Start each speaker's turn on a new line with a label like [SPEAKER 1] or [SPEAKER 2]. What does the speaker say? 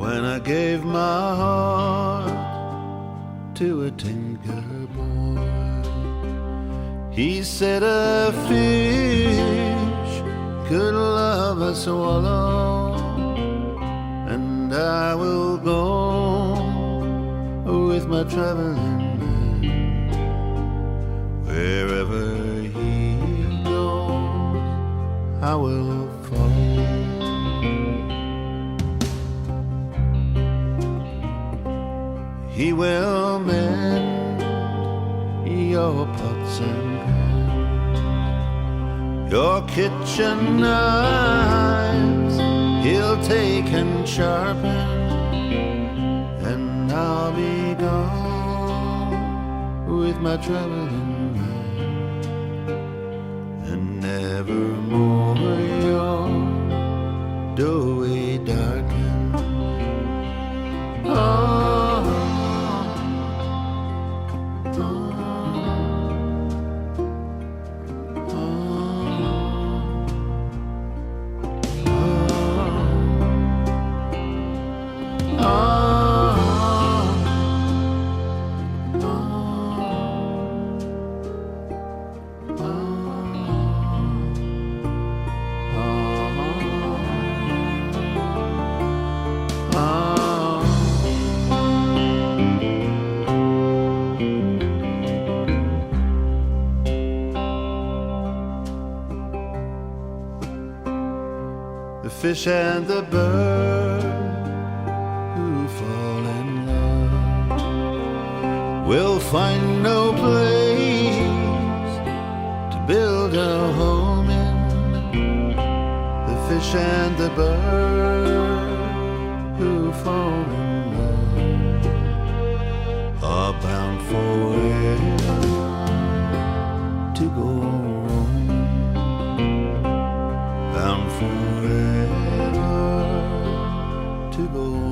[SPEAKER 1] when I gave my heart to a tinker boy. He said a fish could love a swallow, and I will go with my traveling man wherever he goes. I will follow. He will mend your pots and pans, your kitchen knives he'll take and sharpen, and I'll be gone with my traveling man, and nevermore your doorway darken. Oh, the fish and the bird who fall in love will find no place to build a home in. The fish and the bird who fall in love are bound forever to go home, bound forever to go.